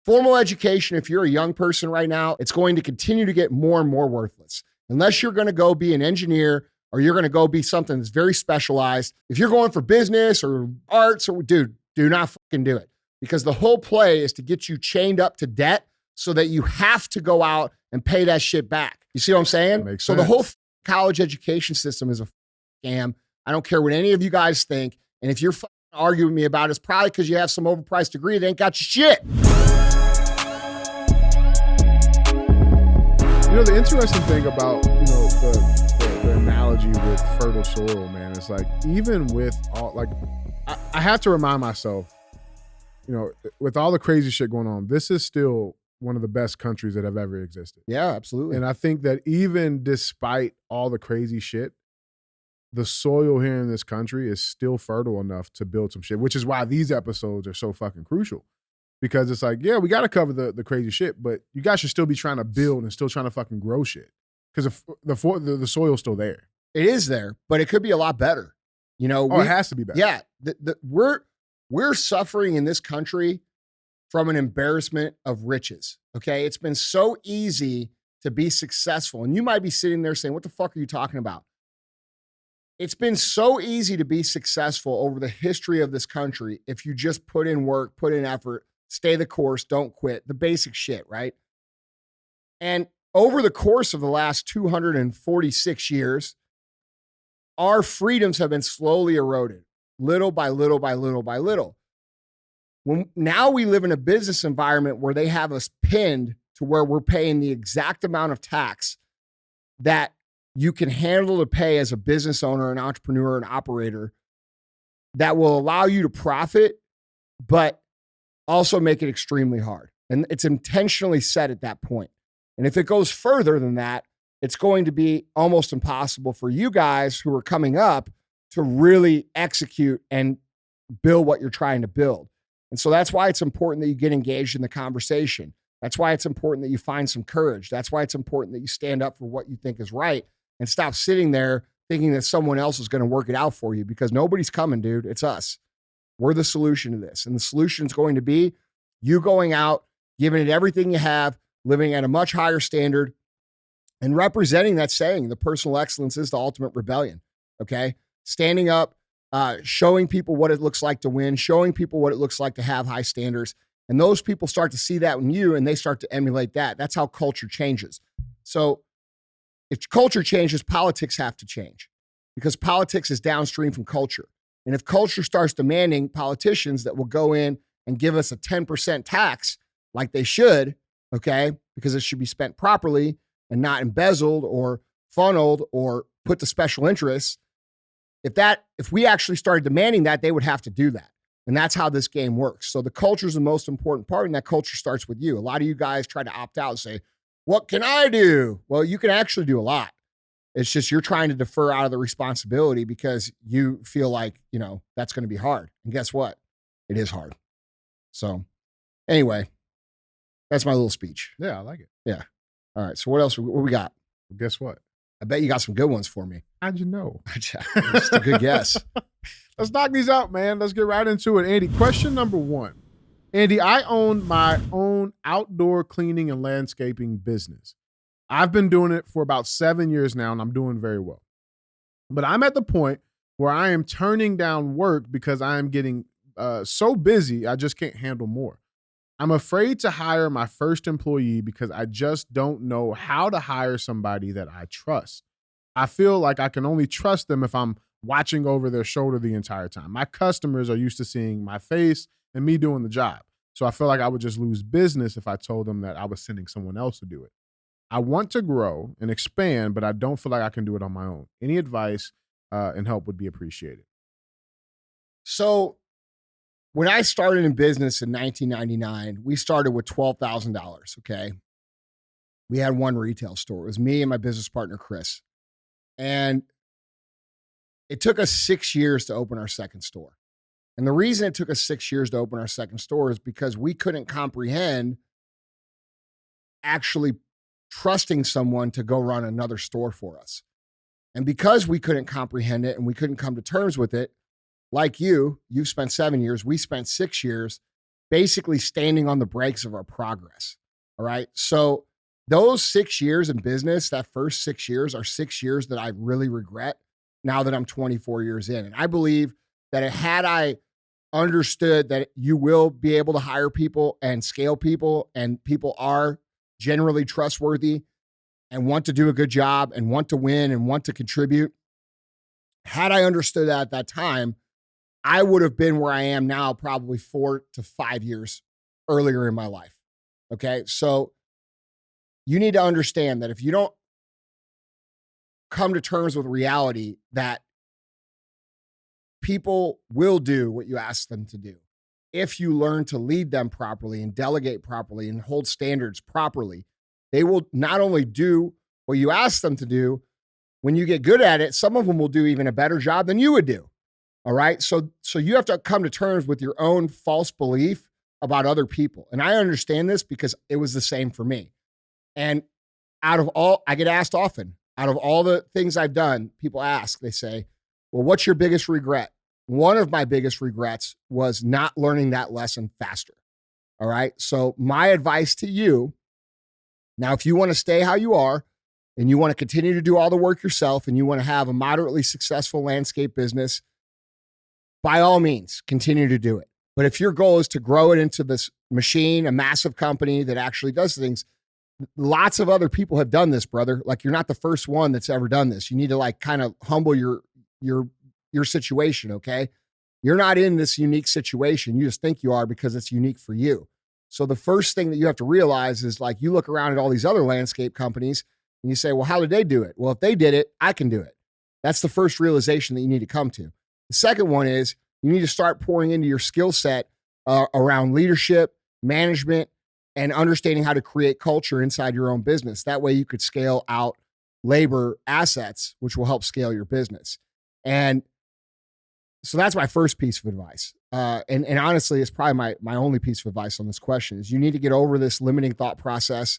Formal education, if you're a young person right now, it's going to continue to get more and more worthless. Unless you're going to go be an engineer or you're going to go be something that's very specialized. If you're going for business or arts, or dude, do not fucking do it. Because the whole play is to get you chained up to debt so that you have to go out and pay that shit back. You see what I'm saying? Makes so sense. the whole college education system is a scam. I don't care what any of you guys think. And if you're fucking arguing with me about it, it's probably because you have some overpriced degree that ain't got your shit. You know, the interesting thing about, the analogy with fertile soil, man, is like, even with all, like, I have to remind myself, with all the crazy shit going on, this is still one of the best countries that have ever existed. Yeah, absolutely. And I think that even despite all the crazy shit, the soil here in this country is still fertile enough to build some shit, which is why these episodes are so fucking crucial. Because it's like, yeah, we got to cover the crazy shit, but you guys should still be trying to build and still trying to fucking grow shit. Because the soil's still there. It is there, but it could be a lot better. It has to be better. Yeah, we're suffering in this country from an embarrassment of riches, okay? It's been so easy to be successful. And you might be sitting there saying, what the fuck are you talking about? It's been so easy to be successful over the history of this country if you just put in work, put in effort, stay the course, don't quit, the basic shit, right? And over the course of the last 246 years, our freedoms have been slowly eroded, little by little by little by little. Now we live in a business environment where they have us pinned to where we're paying the exact amount of tax that you can handle to pay as a business owner, an entrepreneur, an operator, that will allow you to profit, but also make it extremely hard. And it's intentionally set at that point. And if it goes further than that, it's going to be almost impossible for you guys who are coming up to really execute and build what you're trying to build. And so that's why it's important that you get engaged in the conversation. That's why it's important that you find some courage. That's why it's important that you stand up for what you think is right and stop sitting there thinking that someone else is going to work it out for you, because nobody's coming, dude. It's us. We're the solution to this. And the solution is going to be you going out, giving it everything you have, living at a much higher standard, and representing that saying, the personal excellence is the ultimate rebellion. Okay? Standing up, showing people what it looks like to win, showing people what it looks like to have high standards. And those people start to see that in you and they start to emulate that. That's how culture changes. So if culture changes, politics have to change, because politics is downstream from culture. And if culture starts demanding politicians that will go in and give us a 10% tax like they should, okay, because it should be spent properly and not embezzled or funneled or put to special interests, if we actually started demanding that, they would have to do that. And that's how this game works. So the culture is the most important part, and that culture starts with you. A lot of you guys try to opt out and say, what can I do? Well, you can actually do a lot. It's just you're trying to defer out of the responsibility because you feel like, that's going to be hard. And guess what? It is hard. So anyway, that's my little speech. Yeah, I like it. Yeah. All right. So what else? What we got? Well, guess what? I bet you got some good ones for me. How'd you know? Just a good guess. Let's knock these out, man. Let's get right into it. Andy, question number 1. Andy, I own my own outdoor cleaning and landscaping business. I've been doing it for about 7 years now, and I'm doing very well. But I'm at the point where I am turning down work because I am getting so busy, I just can't handle more. I'm afraid to hire my first employee because I just don't know how to hire somebody that I trust. I feel like I can only trust them if I'm watching over their shoulder the entire time. My customers are used to seeing my face and me doing the job. So I feel like I would just lose business if I told them that I was sending someone else to do it. I want to grow and expand, but I don't feel like I can do it on my own. Any advice and help would be appreciated. So when I started in business in 1999, we started with $12,000, okay? We had one retail store. It was me and my business partner, Chris. And it took us 6 years to open our second store. And the reason it took us 6 years to open our second store is because we couldn't comprehend actually trusting someone to go run another store for us. And because we couldn't comprehend it and we couldn't come to terms with it, like you've spent 7 years, we spent 6 years. basically standing on the brakes of our progress. All right. So those 6 years in business, that first 6 years are 6 years that I really regret now that I'm 24 years in. And I believe that had I understood that you will be able to hire people and scale people, and people are generally trustworthy and want to do a good job and want to win and want to contribute. Had I understood that at that time, I would have been where I am now, probably 4 to 5 years earlier in my life. Okay. So you need to understand that if you don't come to terms with reality that people will do what you ask them to do, if you learn to lead them properly and delegate properly and hold standards properly, they will not only do what you ask them to do. When you get good at it, some of them will do even a better job than you would do. All right. So you have to come to terms with your own false belief about other people. And I understand this because it was the same for me. And I get asked often, out of all the things I've done, people ask, they say, well, what's your biggest regret? One of my biggest regrets was not learning that lesson faster. All right. So my advice to you now, if you want to stay how you are and you want to continue to do all the work yourself and you want to have a moderately successful landscape business, by all means, continue to do it. But if your goal is to grow it into this machine, a massive company that actually does things, lots of other people have done this, brother. Like, you're not the first one that's ever done this. You need to like kind of humble your situation. Okay. You're not in this unique situation. You just think you are because it's unique for you. So the first thing that you have to realize is, like, you look around at all these other landscape companies and you say, well, how did they do it? Well, if they did it, I can do it. That's the first realization that you need to come to. The second one is you need to start pouring into your skill set around leadership, management, and understanding how to create culture inside your own business. That way you could scale out labor assets, which will help scale your business. And so that's my first piece of advice. And honestly, it's probably my only piece of advice on this question is you need to get over this limiting thought process.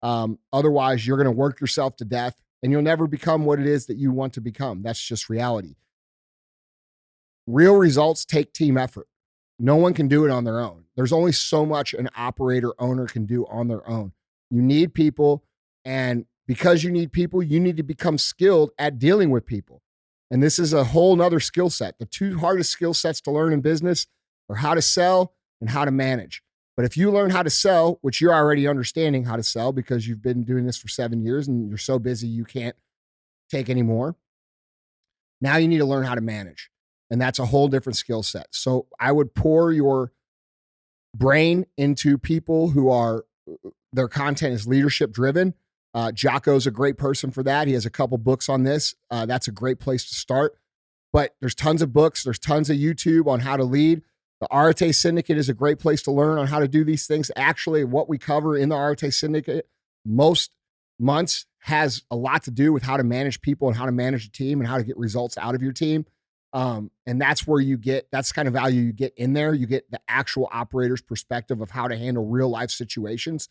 Otherwise, you're going to work yourself to death and you'll never become what it is that you want to become. That's just reality. Real results take team effort. No one can do it on their own. There's only so much an operator owner can do on their own. You need people. And because you need people, you need to become skilled at dealing with people. And this is a whole nother skill set. The two hardest skill sets to learn in business are how to sell and how to manage. But if you learn how to sell, which you're already understanding how to sell because you've been doing this for 7 years and you're so busy you can't take any more, now you need to learn how to manage. And that's a whole different skill set. So I would pour your brain into people who are, their content is leadership driven. Jocko's a great person for that. He has a couple books on this. That's a great place to start. But there's tons of books. There's tons of YouTube on how to lead. The Arete Syndicate is a great place to learn on how to do these things. Actually, what we cover in the Arete Syndicate most months has a lot to do with how to manage people and how to manage a team and how to get results out of your team. And that's where that's kind of value you get in there. You get the actual operator's perspective of how to handle real life situations.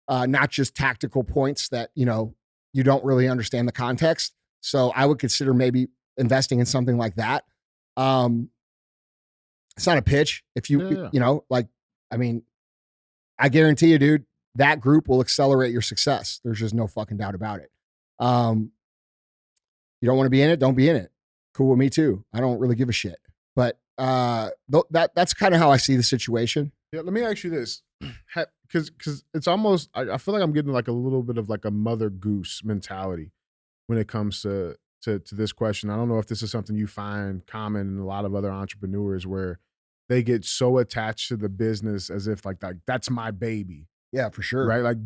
Not just tactical points that, you don't really understand the context. So I would consider maybe investing in something like that. It's not a pitch. If you, I guarantee you, dude, that group will accelerate your success. There's just no fucking doubt about it. You don't want to be in it. Don't be in it. Cool with me too. I don't really give a shit, but that's kind of how I see the situation. Yeah. Let me ask you this. Because it's almost, I feel like I'm getting like a little bit of like a mother goose mentality when it comes to this question. I don't know if this is something you find common in a lot of other entrepreneurs where they get so attached to the business as if like that's my baby. Yeah, for sure. Right? Like,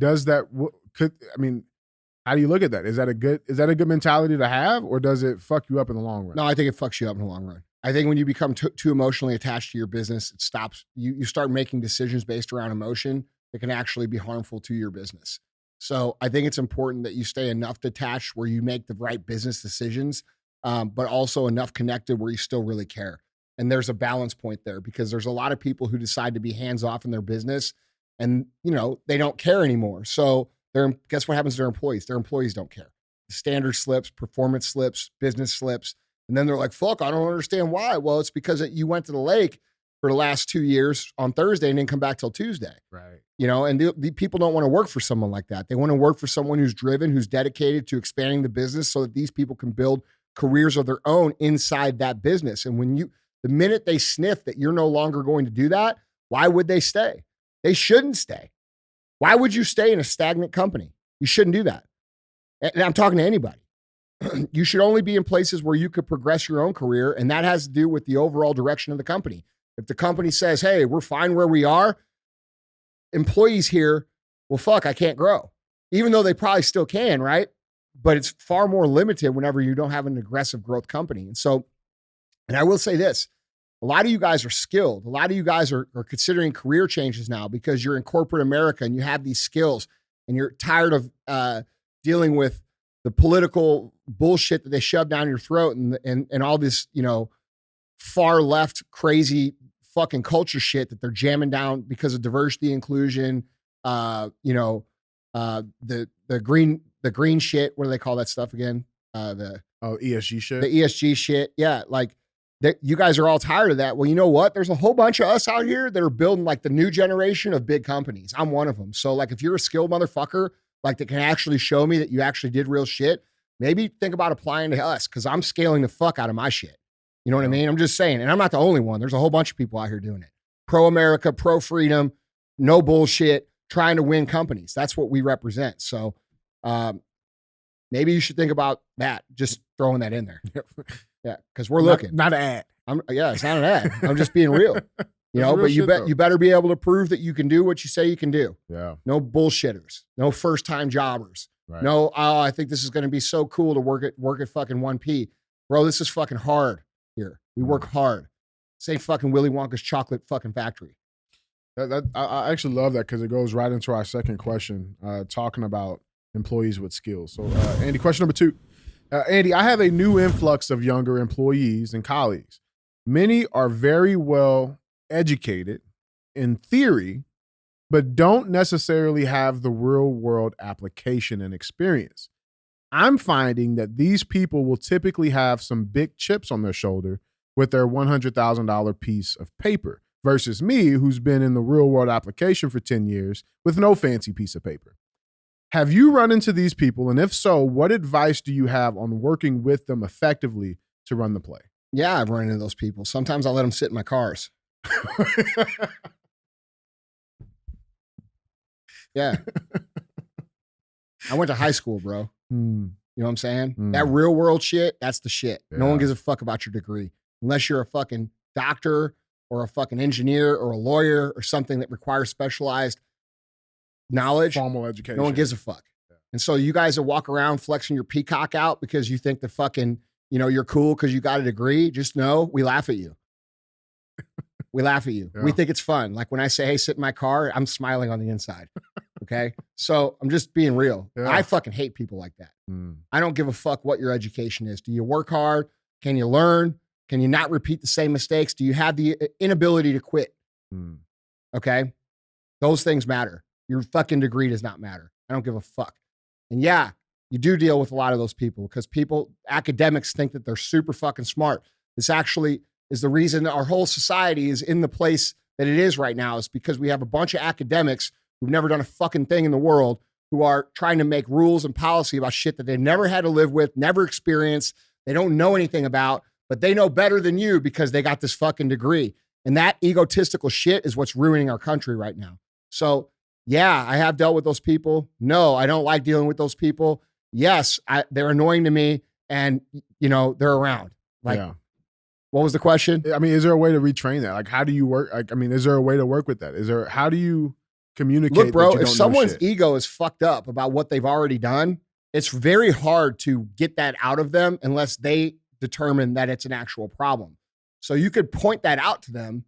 how do you look at that? Is that a good mentality to have, or does it fuck you up in the long run? No, I think it fucks you up in the long run. I think when you become too emotionally attached to your business, it stops. You start making decisions based around emotion that can actually be harmful to your business. So I think it's important that you stay enough detached where you make the right business decisions, but also enough connected where you still really care. And there's a balance point there because there's a lot of people who decide to be hands-off in their business and, they don't care anymore. So guess what happens to their employees? Their employees don't care. Standard slips, performance slips, business slips. And then they're like, fuck, I don't understand why. Well, it's because you went to the lake for the last 2 years on Thursday and didn't come back till Tuesday. Right. And the people don't want to work for someone like that. They want to work for someone who's driven, who's dedicated to expanding the business so that these people can build careers of their own inside that business. And the minute they sniff that you're no longer going to do that, why would they stay? They shouldn't stay. Why would you stay in a stagnant company? You shouldn't do that. And I'm talking to anybody. You should only be in places where you could progress your own career. And that has to do with the overall direction of the company. If the company says, hey, we're fine where we are, employees here, well, fuck, I can't grow. Even though they probably still can, right? But it's far more limited whenever you don't have an aggressive growth company. And I will say this, a lot of you guys are skilled. A lot of you guys are considering career changes now because you're in corporate America and you have these skills and you're tired of dealing with the political bullshit that they shove down your throat and all this, far left crazy fucking culture shit that they're jamming down because of diversity, inclusion, the green shit. What do they call that stuff again? ESG shit. The ESG shit. Yeah. Like that. You guys are all tired of that. Well, you know what? There's a whole bunch of us out here that are building like the new generation of big companies. I'm one of them. So like, if you're a skilled motherfucker, like that can actually show me that you actually did real shit, maybe think about applying to us. Cause I'm scaling the fuck out of my shit. You know what I mean? I'm just saying, and I'm not the only one. There's a whole bunch of people out here doing it. Pro-America, pro-freedom, no bullshit, trying to win companies. That's what we represent. So maybe you should think about that, just throwing that in there. Yeah, because we're looking. Not an ad. It's not an ad. I'm just being real. But you better be able to prove that you can do what you say you can do. Yeah. No bullshitters. No first-time jobbers. Right. No, I think this is going to be so cool to work at fucking 1P. Bro, this is fucking hard. Here. We work hard. This ain't fucking Willy Wonka's chocolate fucking factory. I actually love that because it goes right into our second question, talking about employees with skills. So, Andy, question number 2. Andy, I have a new influx of younger employees and colleagues. Many are very well educated in theory, but don't necessarily have the real world application and experience. I'm finding that these people will typically have some big chips on their shoulder with their $100,000 piece of paper versus me, who's been in the real world application for 10 years with no fancy piece of paper. Have you run into these people? And if so, what advice do you have on working with them effectively to run the play? Yeah, I've run into those people. Sometimes I let them sit in my cars. Yeah. I went to high school, bro. You know what I'm saying? That real world shit, that's the shit. Yeah. No one gives a fuck about your degree. Unless you're a fucking doctor or a fucking engineer or a lawyer or something that requires specialized knowledge. Formal education. No one gives a fuck. Yeah. And so you guys that walk around flexing your peacock out because you think that fucking, you're cool because you got a degree, just know we laugh at you. We laugh at you. Yeah. We think it's fun. Like when I say, hey, sit in my car, I'm smiling on the inside. Okay. So I'm just being real. Yeah. I fucking hate people like that. I don't give a fuck what your education is. Do you work hard? Can you learn? Can you not repeat the same mistakes? Do you have the inability to quit? Okay. Those things matter. Your fucking degree does not matter. I don't give a fuck. And yeah, you do deal with a lot of those people because academics think that they're super fucking smart. This actually is the reason our whole society is in the place that it is right now, is because we have a bunch of academics who've never done a fucking thing in the world, who are trying to make rules and policy about shit that they've never had to live with, never experienced, they don't know anything about, but they know better than you because they got this fucking degree. And that egotistical shit is what's ruining our country right now. So yeah, I have dealt with those people. No, I don't like dealing with those people. Yes, they're annoying to me, and they're around. Like, yeah. What was the question? I mean, is there a way to retrain that? Like, how do you work? Like, I mean, is there a way to work with that? How do you communicate? Look, bro, if someone's ego is fucked up about what they've already done, it's very hard to get that out of them unless they determine that it's an actual problem. So you could point that out to them,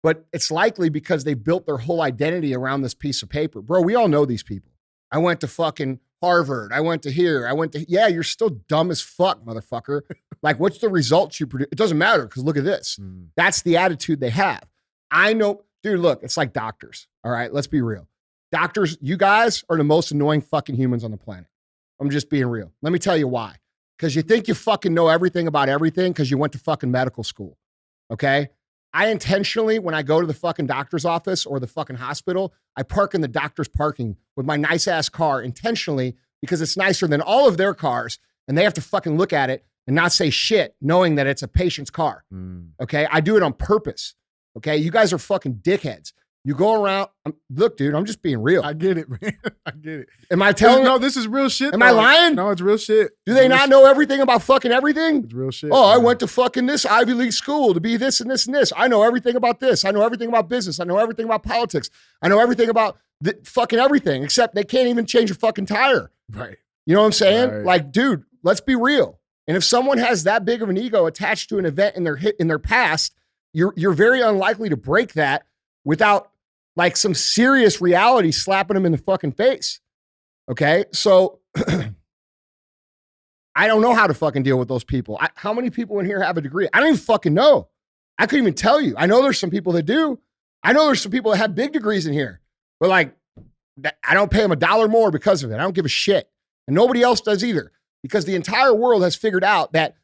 but it's likely because they built their whole identity around this piece of paper. Bro, we all know these people. I went to fucking Harvard. I went to here. Yeah, you're still dumb as fuck, motherfucker. Like, what's the results you produce? It doesn't matter because look at this. That's the attitude they have. I know, dude, look, it's like doctors. All right, let's be real. Doctors, you guys are the most annoying fucking humans on the planet. I'm just being real. Let me tell you why. Because you think you fucking know everything about everything because you went to fucking medical school. Okay? I intentionally, when I go to the fucking doctor's office or the fucking hospital, I park in the doctor's parking with my nice ass car intentionally because it's nicer than all of their cars and they have to fucking look at it and not say shit knowing that it's a patient's car. Okay. I do it on purpose. Okay. You guys are fucking dickheads. You go around. Look, dude, I'm just being real. I get it, man. I get it. Am I telling you? No, this is real shit. Am I lying? No, it's real shit. Do they not know everything about fucking everything? It's real shit. Oh, I went to fucking this Ivy League school to be this and this and this. I know everything about this. I know everything about business. I know everything about politics. I know everything about fucking everything, except they can't even change a fucking tire. Right. You know what I'm saying? Right. Like, dude, let's be real. And if someone has that big of an ego attached to an event in their past, you're very unlikely to break that without like some serious reality slapping them in the fucking face. Okay. So I don't know how to fucking deal with those people. How many people in here have a degree? I don't even fucking know. I couldn't even tell you. I know there's some people that do. I know there's some people that have big degrees in here, but like, I don't pay them $1 more because of it. I don't give a shit. And nobody else does either, because the entire world has figured out that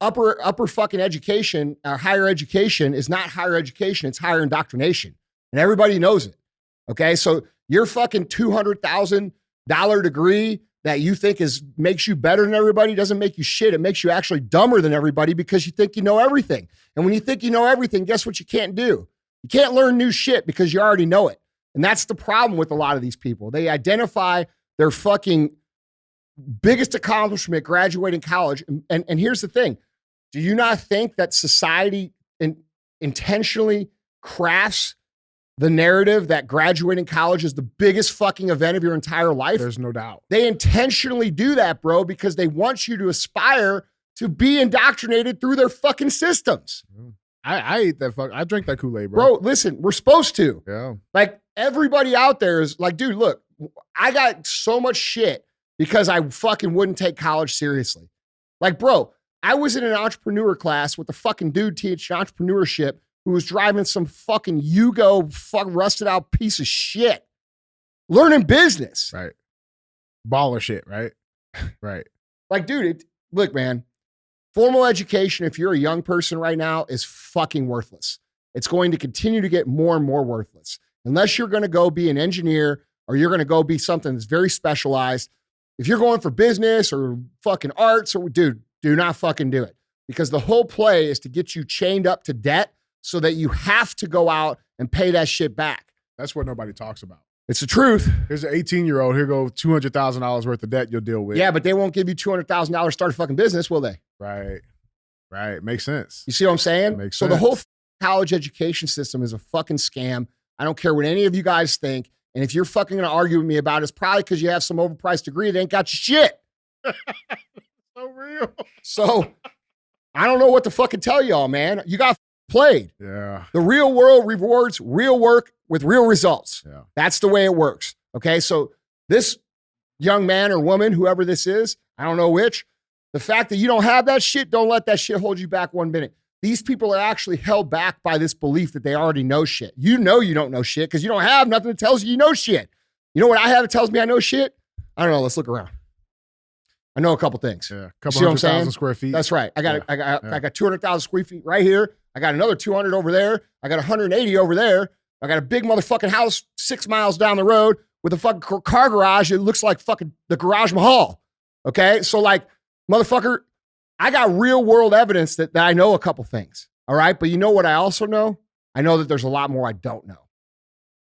upper fucking education or higher education is not higher education. It's higher indoctrination. And everybody knows it. Okay. So your fucking $200,000 degree that you think makes you better than everybody doesn't make you shit. It makes you actually dumber than everybody because you think you know everything. And when you think you know everything, guess what you can't do? You can't learn new shit because you already know it. And that's the problem with a lot of these people. They identify their fucking biggest accomplishment graduating college. And here's the thing. Do you not think that society intentionally crafts the narrative that graduating college is the biggest fucking event of your entire life? There's no doubt. They intentionally do that, bro, because they want you to aspire to be indoctrinated through their fucking systems. I ate that I drank that Kool-Aid, bro. Listen, we're supposed to. Yeah. Like everybody out there is like, dude, look, I got so much shit because I fucking wouldn't take college seriously. Like, bro, I was in an entrepreneur class with a fucking dude teaching entrepreneurship who was driving some fucking Yugo rusted out piece of shit, learning business. Right. Baller shit, right? Right. Like, dude, look, man, formal education, if you're a young person right now, is fucking worthless. It's going to continue to get more and more worthless. Unless you're going to go be an engineer or you're going to go be something that's very specialized. If you're going for business or fucking arts, or dude, do not fucking do it. Because the whole play is to get you chained up to debt so that you have to go out and pay that shit back. That's what nobody talks about. It's the truth. Here's an 18-year-old. Here go $200,000 worth of debt you'll deal with. Yeah, but they won't give you $200,000 to start a fucking business, will they? Right. Right. Makes sense. You see what I'm saying? Makes sense. So the whole college education system is a fucking scam. I don't care what any of you guys think. And if you're fucking going to argue with me about it, it's probably because you have some overpriced degree that ain't got your shit. So real. So I don't know what to fucking tell y'all, man. You got played. Yeah. The real world rewards real work with real results. Yeah. That's the way it works. Okay. So this young man or woman, whoever this is, I don't know which, the fact that you don't have that shit, don't let that shit hold you back 1 minute. These people are actually held back by this belief that they already know shit. You know you don't know shit because you don't have nothing that tells you know shit. You know what I have that tells me I know shit? I don't know. Let's look around. I know a couple things. Yeah, a couple 100,000 square feet. That's right. I got 200,000 square feet right here. I got another 200 over there. I got 180 over there. I got a big motherfucking house 6 miles down the road with a fucking car garage. It looks like fucking the Garage Mahal. Okay, so like, motherfucker, I got real world evidence that I know a couple things. All right, but you know what I also know? I know that there's a lot more I don't know.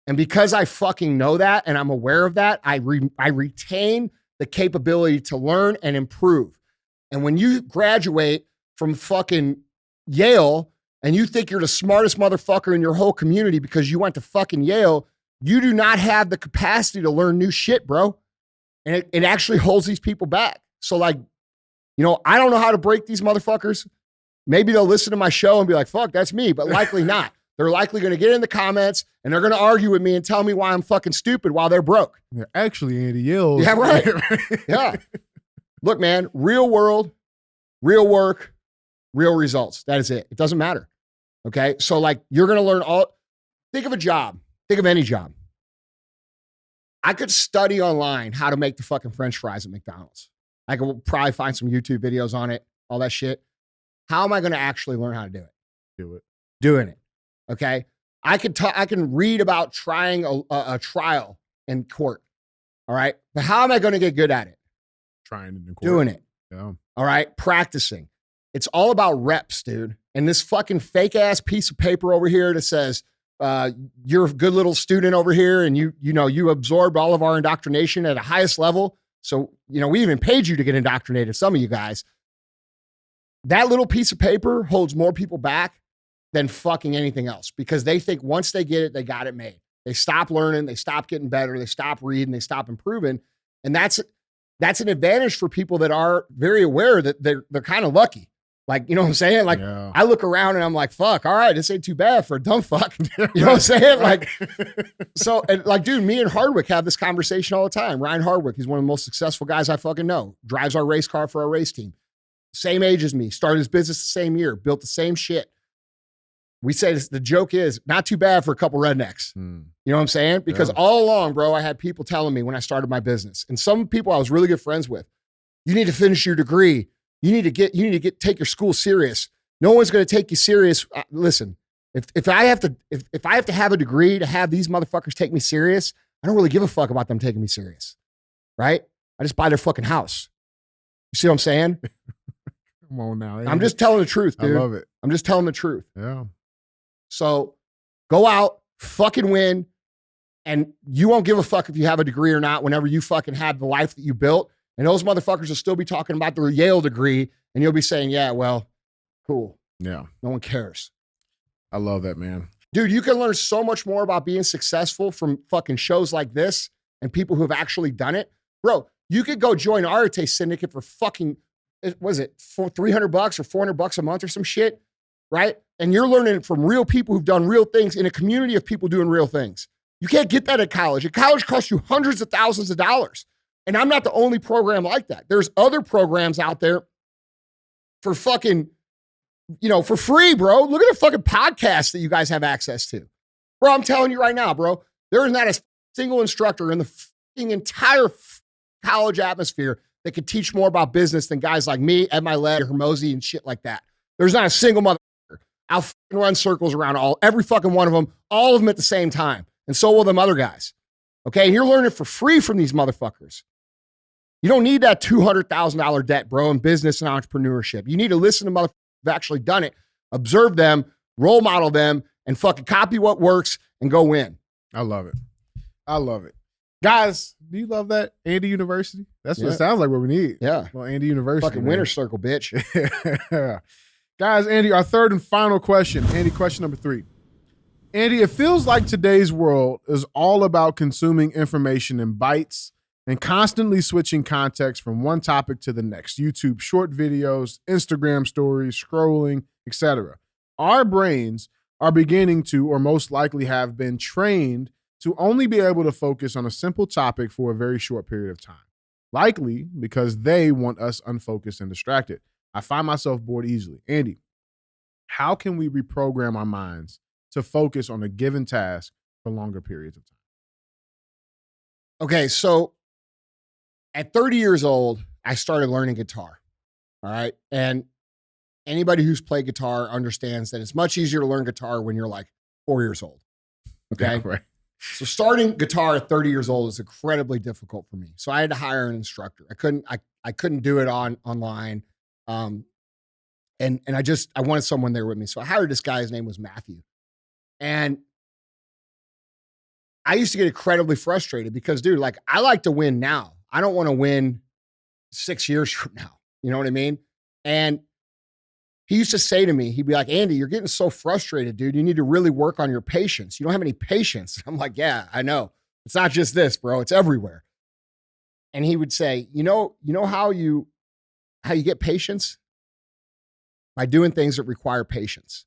And because I fucking know that and I'm aware of that, I retain the capability to learn and improve. And when you graduate from fucking Yale and you think you're the smartest motherfucker in your whole community because you went to fucking Yale, you do not have the capacity to learn new shit, bro. And it actually holds these people back. So like, you know, I don't know how to break these motherfuckers. Maybe they'll listen to my show and be like, fuck, that's me, but likely not. They're likely going to get in the comments and they're going to argue with me and tell me why I'm fucking stupid while they're broke. Yeah, actually, Andy Yale. Yeah, right. Yeah. Look, man, real world, real work, real results. That is it. It doesn't matter. Okay. So like you're going to learn think of a job. Think of any job. I could study online how to make the fucking French fries at McDonald's. I could probably find some YouTube videos on it, all that shit. How am I going to actually learn how to do it? Do it. doing it. Okay. I can read about trying a trial in court. All right. But how am I going to get good at it? Trying it in court. Doing it. Yeah. All right. Practicing. It's all about reps, dude. And this fucking fake ass piece of paper over here that says, you're a good little student over here and you absorbed all of our indoctrination at the highest level. So, we even paid you to get indoctrinated, some of you guys. That little piece of paper holds more people back than fucking anything else because they think once they get it, they got it made. They stop learning, they stop getting better, they stop reading, they stop improving. And that's an advantage for people that are very aware that they're kind of lucky. Like, you know what I'm saying? Like, yeah. I look around and I'm like, fuck, all right, this ain't too bad for a dumb fuck. You know what I'm saying? Like, so, and like, dude, me and Hardwick have this conversation all the time. Ryan Hardwick, he's one of the most successful guys I fucking know. Drives our race car for our race team. Same age as me. Started his business the same year. Built the same shit. We say this, the joke is not too bad for a couple rednecks. You know what I'm saying? Because all along, bro, I had people telling me when I started my business, and some people I was really good friends with, you need to finish your degree. You need to take your school serious. No one's going to take you serious. Listen, if I have to have a degree to have these motherfuckers take me serious, I don't really give a fuck about them taking me serious. Right? I just buy their fucking house. You see what I'm saying? Come on now. I'm just telling the truth, dude. I love it. I'm just telling the truth. Yeah. So go out, fucking win, and you won't give a fuck if you have a degree or not whenever you fucking have the life that you built. And those motherfuckers will still be talking about their Yale degree, and you'll be saying, yeah, well, cool. Yeah. No one cares. I love that, man. Dude, you can learn so much more about being successful from fucking shows like this and people who have actually done it. Bro, you could go join Arete Syndicate for fucking, was it for $300 or $400 a month or some shit, right? And you're learning from real people who've done real things in a community of people doing real things. You can't get that at college. At college costs you hundreds of thousands of dollars. And I'm not the only program like that. There's other programs out there for fucking, for free, bro. Look at the fucking podcast that you guys have access to. Bro, I'm telling you right now, bro, there is not a single instructor in the fucking entire college atmosphere that could teach more about business than guys like me, Ed Milet, Hermosi, and shit like that. There's not a single motherfucker. I'll fucking run circles around every fucking one of them, all of them at the same time. And so will them other guys. Okay, and you're learning for free from these motherfuckers. You don't need that $200,000 debt, bro, in business and entrepreneurship. You need to listen to motherfuckers who've actually done it, observe them, role model them, and fucking copy what works and go win. I love it. I love it. Guys, do you love that? Andy University? That's what it sounds like what we need. Yeah. Well, Andy University. Fucking winner's circle, bitch. Guys, Andy, our third and final question. Andy, question number 3. Andy, it feels like today's world is all about consuming information in bites and constantly switching context from one topic to the next. YouTube short videos, Instagram stories, scrolling, etc. Our brains are beginning to, or most likely have been trained to only be able to focus on a simple topic for a very short period of time. Likely because they want us unfocused and distracted. I find myself bored easily. Andy, how can we reprogram our minds to focus on a given task for longer periods of time? Okay, so at 30 years old, I started learning guitar. All right. And anybody who's played guitar understands that it's much easier to learn guitar when you're like 4 years old. Okay. Yeah, right. So starting guitar at 30 years old is incredibly difficult for me. So I had to hire an instructor. I couldn't do it online. And I wanted someone there with me. So I hired this guy. His name was Matthew. And I used to get incredibly frustrated because, dude, like, I like to win now. I don't want to win 6 years from now. You know what I mean? And he used to say to me, he'd be like, Andy, you're getting so frustrated, dude. You need to really work on your patience. You don't have any patience. I'm like, yeah, I know. It's not just this, bro. It's everywhere. And he would say, you know how you get patience? By doing things that require patience.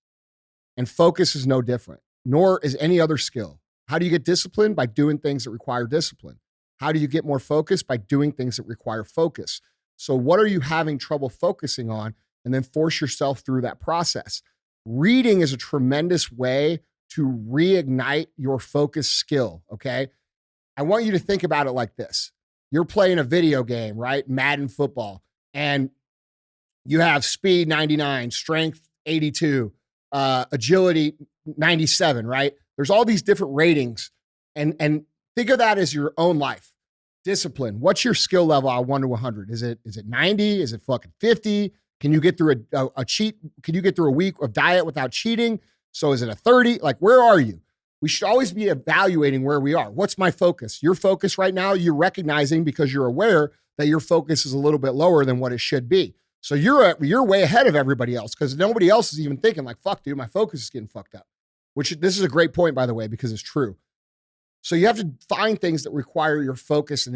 And focus is no different, nor is any other skill. How do you get discipline? By doing things that require discipline. How do you get more focus? By doing things that require focus. So what are you having trouble focusing on? And then force yourself through that process. Reading is a tremendous way to reignite your focus skill, okay? I want you to think about it like this. You're playing a video game, right? Madden football. And you have speed 99, strength 82, agility 97, right? There's all these different ratings, and think of that as your own life. Discipline. What's your skill level on 1 to 100? Is it 90? Is it fucking 50? Can you get through a cheat? Can you get through a week of diet without cheating? So is it a 30? Like, where are you? We should always be evaluating where we are. What's my focus? Your focus right now, you're recognizing because you're aware that your focus is a little bit lower than what it should be. So you're way ahead of everybody else because nobody else is even thinking like, fuck, dude, my focus is getting fucked up. Which this is a great point, by the way, because it's true. So you have to find things that require your focus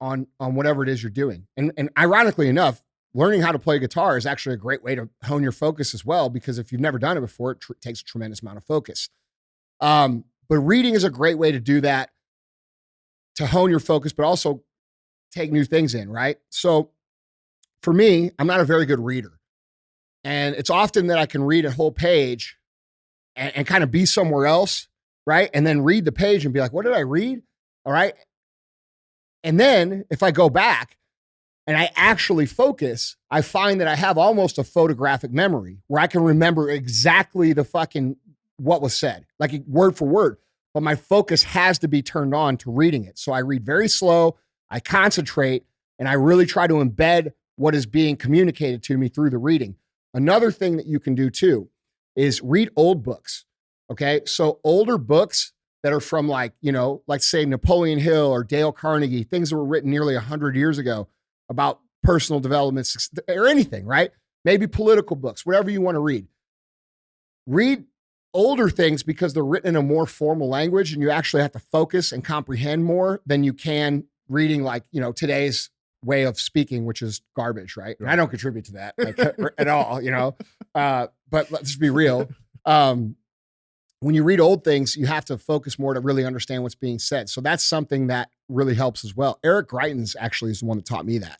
on whatever it is you're doing. And ironically enough, learning how to play guitar is actually a great way to hone your focus as well, because if you've never done it before, it takes a tremendous amount of focus. But reading is a great way to do that, to hone your focus, but also take new things in, right? So for me, I'm not a very good reader. And it's often that I can read a whole page and kind of be somewhere else, right? And then read the page and be like, what did I read? All right. And then if I go back and I actually focus, I find that I have almost a photographic memory where I can remember exactly the fucking what was said, like word for word. But my focus has to be turned on to reading it. So I read very slow, I concentrate, and I really try to embed what is being communicated to me through the reading. Another thing that you can do too is read old books. Okay. So older books that are from like, like say Napoleon Hill or Dale Carnegie, things that were written nearly 100 years ago about personal development or anything, right? Maybe political books, whatever you want to read. Read older things because they're written in a more formal language and you actually have to focus and comprehend more than you can reading like, today's way of speaking, which is garbage, right? And I don't contribute to that like, at all, but let's be real. When you read old things, you have to focus more to really understand what's being said. So that's something that really helps as well. Eric Greitens actually is the one that taught me that.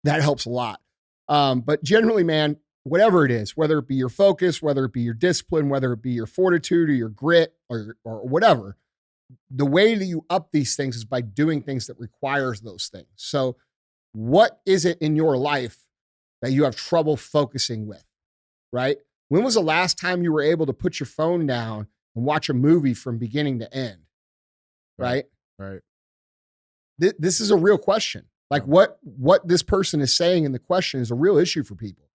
That helps a lot. But generally, man, whatever it is, whether it be your focus, whether it be your discipline, whether it be your fortitude or your grit or whatever, the way that you up these things is by doing things that requires those things. So what is it in your life that you have trouble focusing with, right? When was the last time you were able to put your phone down and watch a movie from beginning to end? Right? Right. This is a real question. Like what this person is saying in the question is a real issue for people.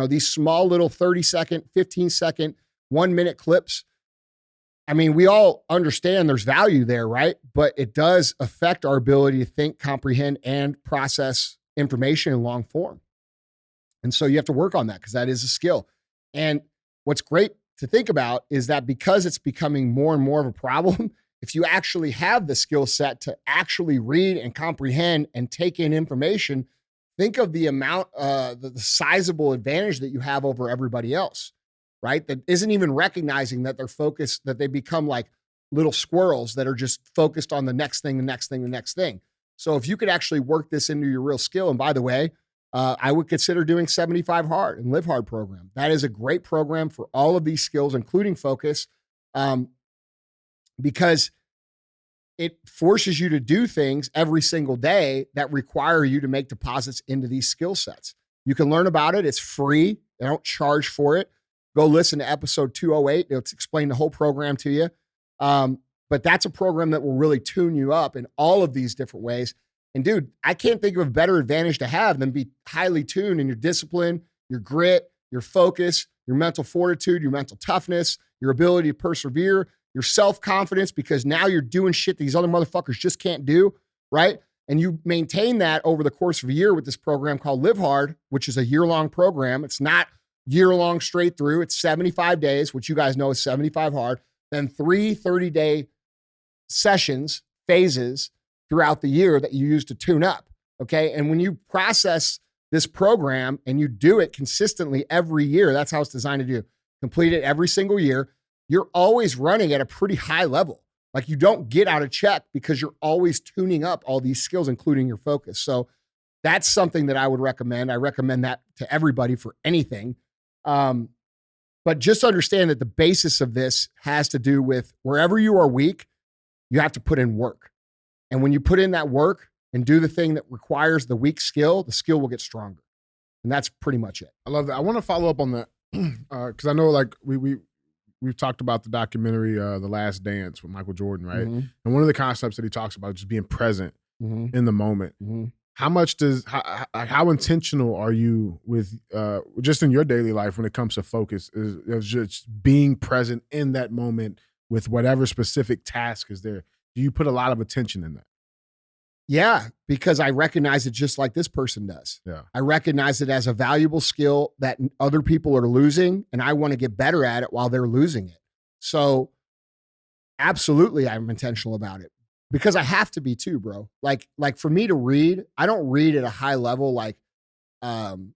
These small little 30-second, 15-second, 1-minute clips. I mean, we all understand there's value there, right? But it does affect our ability to think, comprehend, and process information in long form. And so you have to work on that because that is a skill. And what's great to think about is that because it's becoming more and more of a problem, if you actually have the skill set to actually read and comprehend and take in information, think of the amount, the sizable advantage that you have over everybody else, right? That isn't even recognizing that they're focused, that they become like little squirrels that are just focused on the next thing, the next thing, the next thing. So if you could actually work this into your real skill, and by the way, I would consider doing 75 Hard and Live Hard program. That is a great program for all of these skills, including focus, because it forces you to do things every single day that require you to make deposits into these skill sets. You can learn about it. It's free. They don't charge for it. Go listen to episode 208. It'll explain the whole program to you. But that's a program that will really tune you up in all of these different ways. And dude, I can't think of a better advantage to have than be highly tuned in your discipline, your grit, your focus, your mental fortitude, your mental toughness, your ability to persevere, your self-confidence, because now you're doing shit these other motherfuckers just can't do, right? And you maintain that over the course of a year with this program called Live Hard, which is a year-long program. It's not year-long straight through. It's 75 days, which you guys know is 75 Hard, then 3 30-day sessions, phases, throughout the year that you use to tune up, okay? And when you process this program and you do it consistently every year, that's how it's designed to do. Complete it every single year, you're always running at a pretty high level. Like you don't get out of check because you're always tuning up all these skills, including your focus. So that's something that I would recommend. I recommend that to everybody for anything. But just understand that the basis of this has to do with wherever you are weak, you have to put in work. And when you put in that work and do the thing that requires the weak skill, the skill will get stronger. And that's pretty much it. I love that. I want to follow up on Because I know like we've talked about the documentary The Last Dance with Michael Jordan, right? Mm-hmm. And one of the concepts that he talks about is just being present Mm-hmm. in the moment. Mm-hmm. How much does how intentional are you with just in your daily life when it comes to focus is just being present in that moment with whatever specific task is there? Do you put a lot of attention in that? Yeah, because I recognize it just like this person does. Yeah. I recognize it as a valuable skill that other people are losing, and I want to get better at it while they're losing it. So, absolutely, I'm intentional about it because I have to be too, bro. Like for me to read, I don't read at a high level. Um,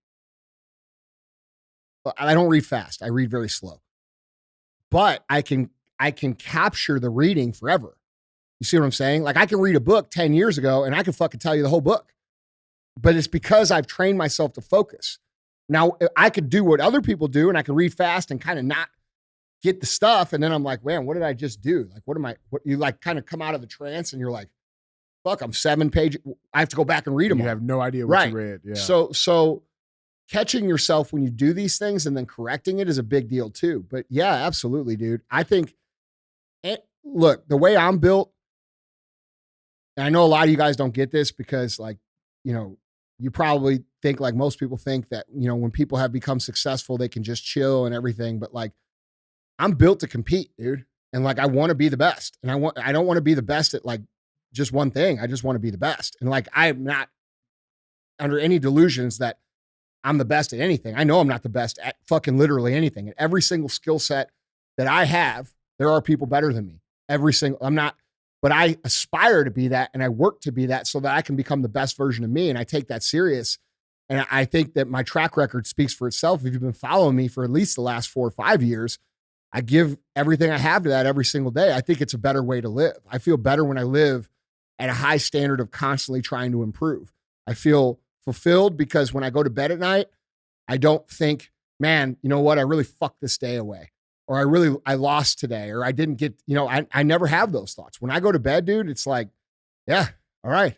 I don't read fast. I read very slow, but I can capture the reading forever. You see what I'm saying? Like I can read a book 10 years ago and I can fucking tell you the whole book. But it's because I've trained myself to focus. Now I could do what other people do and I can read fast and kind of not get the stuff. And then I'm like, man, what did I just do? Like, what you like kind of come out of the trance and you're like, fuck, I'm 7 pages. I have to go back and read them. You all. have no idea what Right. you read. Yeah. So catching yourself when you do these things and then correcting it is a big deal too. But yeah, absolutely, dude. I think, look, the way I'm built, and I know a lot of you guys don't get this because like, you probably think like most people think that, when people have become successful, they can just chill and everything. But like, I'm built to compete, dude. And like, I want to be the best. And I don't want to be the best at like just one thing. I just want to be the best. And like, I'm not under any delusions that I'm the best at anything. I know I'm not the best at fucking literally anything. At every single skill set that I have, there are people better than me. I'm not, but I aspire to be that and I work to be that so that I can become the best version of me. And I take that serious. And I think that my track record speaks for itself. If you've been following me for at least the last 4 or 5 years, I give everything I have to that every single day. I think it's a better way to live. I feel better when I live at a high standard of constantly trying to improve. I feel fulfilled because when I go to bed at night, I don't think, man, you know what? I really fucked this day away. Or I lost today, or I didn't get, I never have those thoughts. When I go to bed, dude, it's like, yeah, all right.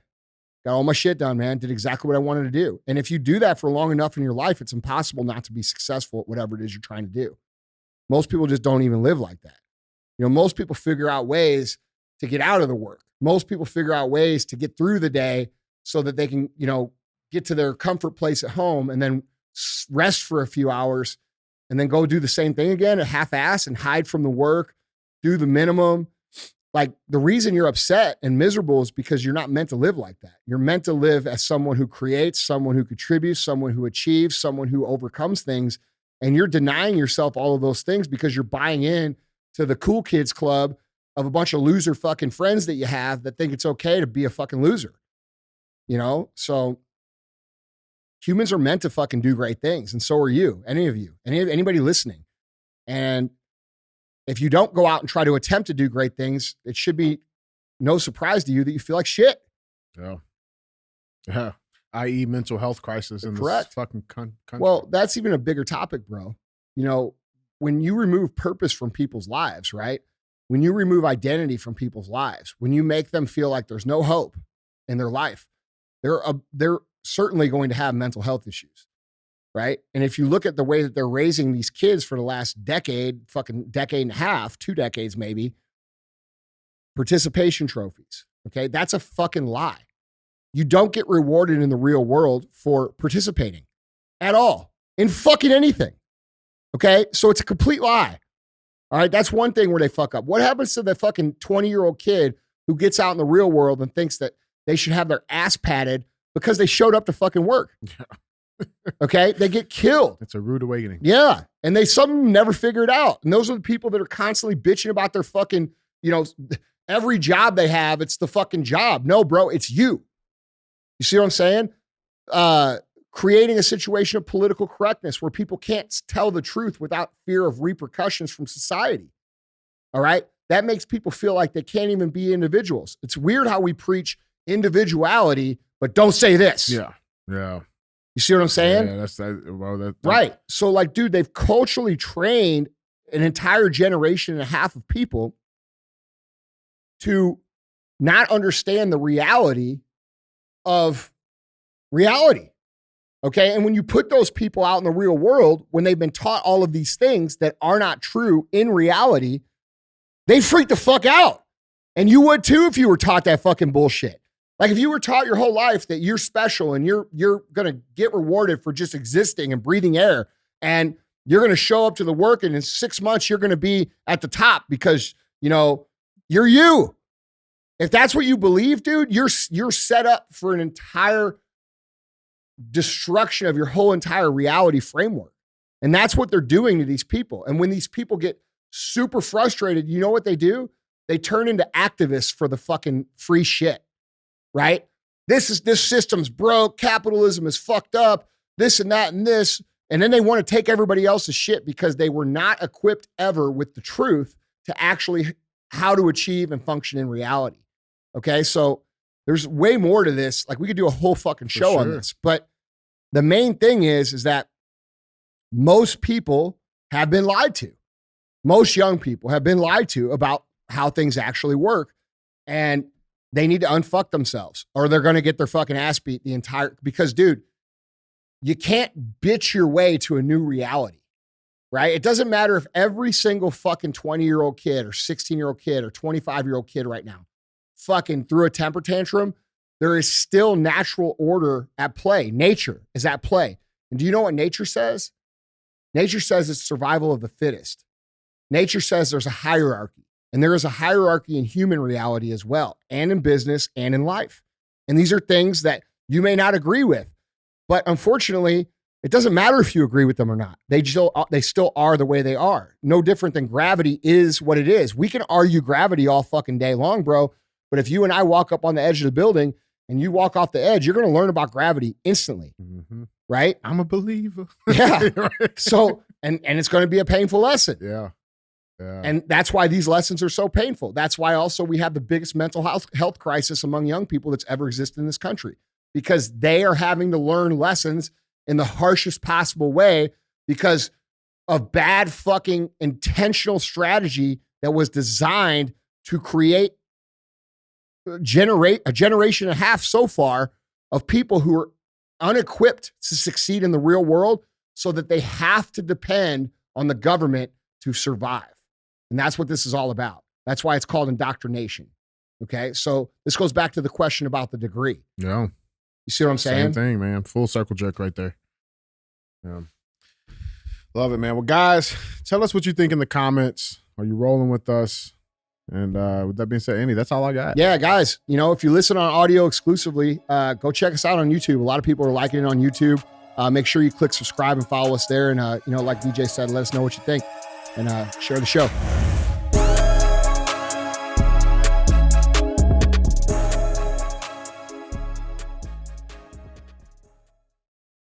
Got all my shit done, man. Did exactly what I wanted to do. And if you do that for long enough in your life, it's impossible not to be successful at whatever it is you're trying to do. Most people just don't even live like that. Most people figure out ways to get out of the work. Most people figure out ways to get through the day so that they can, get to their comfort place at home and then rest for a few hours and then go do the same thing again, a half-ass and hide from the work, do the minimum. Like the reason you're upset and miserable is because you're not meant to live like that. You're meant to live as someone who creates, someone who contributes, someone who achieves, someone who overcomes things. And you're denying yourself all of those things because you're buying in to the cool kids club of a bunch of loser fucking friends that you have that think it's okay to be a fucking loser. So humans are meant to fucking do great things. And so are you, any of you, anybody listening. And if you don't go out and try to attempt to do great things, it should be no surprise to you that you feel like shit. Yeah. I.e. mental health crisis in this fucking country. Well, that's even a bigger topic, bro. When you remove purpose from people's lives, right? When you remove identity from people's lives, when you make them feel like there's no hope in their life, they're certainly going to have mental health issues, right? And if you look at the way that they're raising these kids for the last fucking decade and a half, 2 decades maybe, participation trophies, okay? That's a fucking lie. You don't get rewarded in the real world for participating at all in fucking anything, okay? So it's a complete lie, all right? That's one thing where they fuck up. What happens to the fucking 20-year-old kid who gets out in the real world and thinks that they should have their ass patted because they showed up to fucking work? Okay? They get killed. It's a rude awakening. Yeah. And some of them never figure it out. And those are the people that are constantly bitching about their fucking, every job they have, it's the fucking job. No, bro, it's you. You see what I'm saying? Creating a situation of political correctness where people can't tell the truth without fear of repercussions from society. All right? That makes people feel like they can't even be individuals. It's weird how we preach individuality, but don't say this. Yeah. You see what I'm saying? Yeah, that's right. So like, dude, they've culturally trained an entire generation and a half of people to not understand the reality of reality. Okay. And when you put those people out in the real world, when they've been taught all of these things that are not true in reality, they freak the fuck out. And you would too if you were taught that fucking bullshit. Like if you were taught your whole life that you're special and you're going to get rewarded for just existing and breathing air, and you're going to show up to the work and in 6 months you're going to be at the top because, you're you. If that's what you believe, dude, you're set up for an entire destruction of your whole entire reality framework. And that's what they're doing to these people. And when these people get super frustrated, you know what they do? They turn into activists for the fucking free shit, right? This system's broke. Capitalism is fucked up. This and that and this. And then they want to take everybody else's shit because they were not equipped ever with the truth to actually how to achieve and function in reality. Okay. So there's way more to this. Like we could do a whole fucking show on this, but the main thing is that most people have been lied to. Most young people have been lied to about how things actually work, and they need to unfuck themselves or they're going to get their fucking ass beat because dude, you can't bitch your way to a new reality, right? It doesn't matter if every single fucking 20-year-old kid or 16-year-old kid or 25-year-old kid right now fucking threw a temper tantrum. There is still natural order at play. Nature is at play. And do you know what nature says? Nature says it's survival of the fittest. Nature says there's a hierarchy, and there is a hierarchy in human reality as well, and in business and in life. And these are things that you may not agree with, but unfortunately, it doesn't matter if you agree with them or not. They still are the way they are. No different than gravity is what it is. We can argue gravity all fucking day long, bro. But if you and I walk up on the edge of the building and you walk off the edge, you're going to learn about gravity instantly, right? I'm a believer. Yeah. So, and it's going to be a painful lesson. Yeah. And that's why these lessons are so painful. That's why also we have the biggest mental health crisis among young people that's ever existed in this country, because they are having to learn lessons in the harshest possible way because of bad fucking intentional strategy that was designed to generate a generation and a half so far of people who are unequipped to succeed in the real world, so that they have to depend on the government to survive. And that's what this is all about. That's why it's called indoctrination. Okay. So this goes back to the question about the degree. Yeah. You see what I'm saying? Same thing, man. Full circle jerk right there. Yeah. Love it, man. Well, guys, tell us what you think in the comments. Are you rolling with us? And with that being said, Andy, that's all I got. Yeah, guys, if you listen on audio exclusively, go check us out on YouTube. A lot of people are liking it on YouTube. Make sure you click subscribe and follow us there. And, like DJ said, let us know what you think and share the show.